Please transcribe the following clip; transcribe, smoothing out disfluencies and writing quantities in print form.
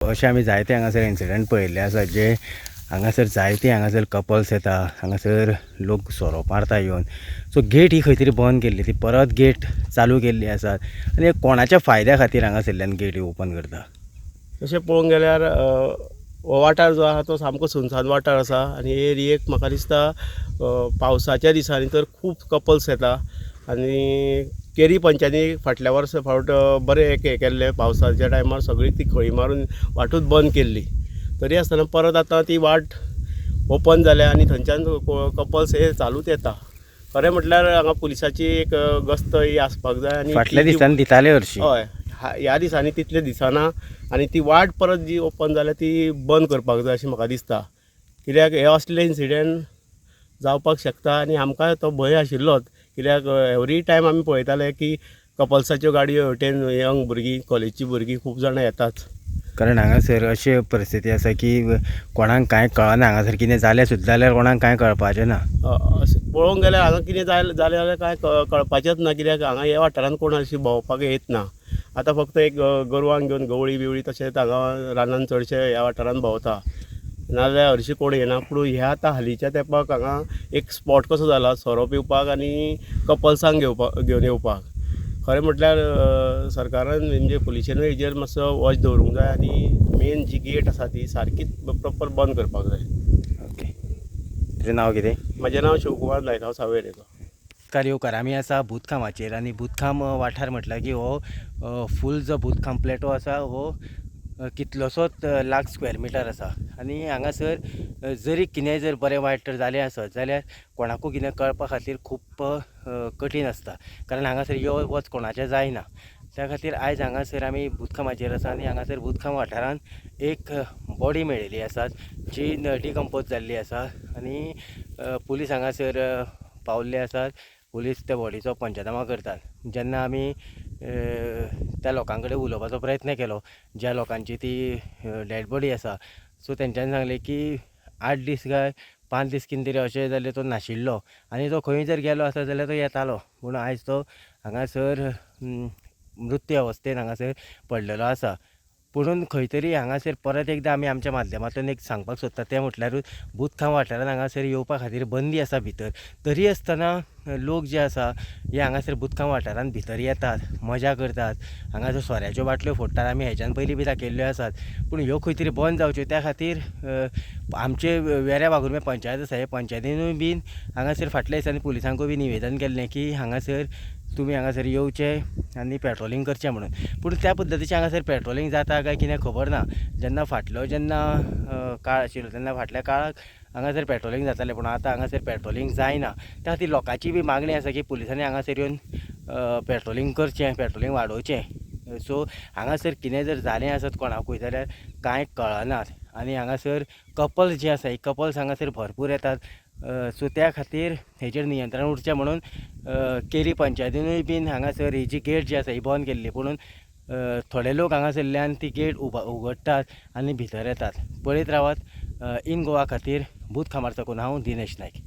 अशें आमी जायते हांगासर इन्सिडंट पळयल्ले आसा जे हांगासर जायते हांगासर कपल्स येता, हांगासर लोक सोरो मारता येवन. सो गेट ही खंय तरी बंद केल्ली, ती परत गेट चालू केल्ली आसात आनी कोणाच्या फायद्या खातीर हांगासरल्यान गेट ओपन करता. तशें पळोवंक गेल्यार हो वाठार जो आसा तो सामको सुनसान वाठार आसा आनी एरियेक म्हाका दिसता पावसाच्या दिसांनी तर खूब कपल्स येता. आनी केरी पंचायतीन फाटल्या वर्सा फावट बरें हें केल्लें, पावसाच्या टायमार सगळी ती खळी मारून वाटूच बंद केल्ली. तरी आसतना परत आतां ती वाट ओपन जाल्या आनी थंयच्यान कपल्स हे चालूच येता. खरें म्हटल्यार हांगा पुलिसाची एक गस्त ही आसपाक जाय. आनी फाटल्या दिसांनी दिताले हरशीं. हय, ह्या दिसांनी तितले दिसना आनी ती वाट परत जी ओपन जाल्या ती बंद करपाक जाय अशें म्हाका दिसता. कित्याक हे असले इन्सिडंट जावपाक शकता आनी आमकां तो भंय आशिल्लोच. कित्याक एवरी टायम आमी पळयताले की कपल्साच्यो गाडयो हेवटेन यंग भुरगीं, कॉलेजची भुरगीं खूब जाणां येतात. कारण हांगासर अशी परिस्थिती आसा की कोणाक कांय कळना, हांगासर कितें जालें सुद्दां जाल्यार कोणाक कांय कळपाचें ना. पळोवंक गेल्यार हांगा कितें जालें जाल्यार कांय कळपाचेंच ना. कित्याक हांगा ह्या वाठारांत कोण अशी भोंवपाक येत ना. आतां फक्त एक गोरवांक घेवन गवळी बिवळी तशेंच हांगा रानांत चडशे ह्या वाठारांत भोंवता, नाजाल्यार हरशीं कोण येना. पूण ह्या आतां हालींच्या तेंपाक हांगा एक स्पॉट कसो जाला सोरो पिवपाक आनी कपल्सांक घेवन येवपाक. खरें म्हटल्यार सरकारान म्हणजे पुलिशेनूय हेजेर मातसो वॉच दवरूंक जाय आनी मेन जी गेट आसा ती सारकीच प्रॉपर बंद करपाक जाय. ओके, तुजें नांव कितें? म्हजें नांव शिवकुमार लायतहांव सावयरेचो. येवकार आमी आसा बुतखामाचेर आनी बुतखाम वाठार म्हटल्यार की हो फूल जो बुतखाम प्लेटो आसा हो कितलोसोच लाख स्क्वेअर मिटर आसा. आनी हांगासर जरी कितेंय जर बरें वायट तर जालें आसत जाल्यार कोणाकूय कितें कळपा खातीर खूब कठीण आसता. कारण हांगासर यो वच कोणाचें जायना. त्या खातीर आयज हांगासर आमी बुतखामाचेर आसा आनी हांगासर बुतखाम वाठारांत एक बॉडी मेळिल्ली आसा जी डिकम्पोज जाल्ली आसा. आनी पुलीस हांगासर पावल्ले आसात. पुलीस त्या बॉडीचो पंचनामा करतात. जेन्ना आमी त्या लोकां कडेन उलोवपाचो प्रयत्न केलो, ज्या लोकांची ती डेड बॉडी आसा, सो तेंच्यांनी सांगलें की 8 दीस काय 5 दीस कितें तरी अशें जाल्यार तो नाशिल्लो आनी तो खंय जर गेलो आसत जाल्यार तो येतालो. पूण आयज तो हांगासर मृत्यू अवस्थेन हांगासर पडलेलो आसा. पुणून खंय तरी हांगासर परत एकदां आमी आमच्या माध्यमांतल्यान एक सांगपाक सोदता तें म्हटल्यारूच बुतखाम वाठारांत हांगासर येवपा खातीर बंदी आसा भितर. तरी आसतना लोक जे आसा हे हांगासर बुतखाम वाठारांत भितर येतात, मजा करतात, हांगासर सोऱ्याच्यो बाटल्यो फोडटात. आमी हेच्यान पयलीं बी दाखयल्ल्यो आसात. पूण ह्यो खंय तरी बंद जावच्यो त्या खातीर आमचे वेऱ्या वाघुर्म्या पंचायत आसा, हे पंचायतीनूय बीन हांगासर फाटल्या दिसांनी पुलिसांकूय बी निवेदन केल्लें की हांगासर तुमी हांगासर येवचें आनी पेट्रोलिंग करचें म्हणून. पूण त्या पद्दतीचें हांगासर पेट्रोलिंग जाता काय कितें खबर ना. जेन्ना काळ आशिल्लो तेन्ना फाटल्या काळाक हांगासर पेट्रोलिंग जातालें, पूण आतां हांगासर पेट्रोलिंग जायना. त्या खातीर लोकांची बी मागणी आसा की पुलिसांनी हांगासर येवन पेट्रोलिंग करचें, पेट्रोलिंग वाडोवचें. सो हांगासर कितें जर जालें आसत कोणाकूय जाल्यार कांय कळनात. आनी हांगासर कपल्स जे आसा, कपल्स हांगासर भरपूर येतात. सो त्या खातीर हेजेर नियंत्रण उरचें म्हणून केरी पंचायतीनूय बीन हांगासर ही जी गेट जी आसा ही बंद केल्ली. पुणून थोडे लोक हांगासरल्यान ती गेट उगडटात आनी भितर येतात. पळयत रावात इन गोवा खातीर बुतखामार साकून हांव दिनेश नायक.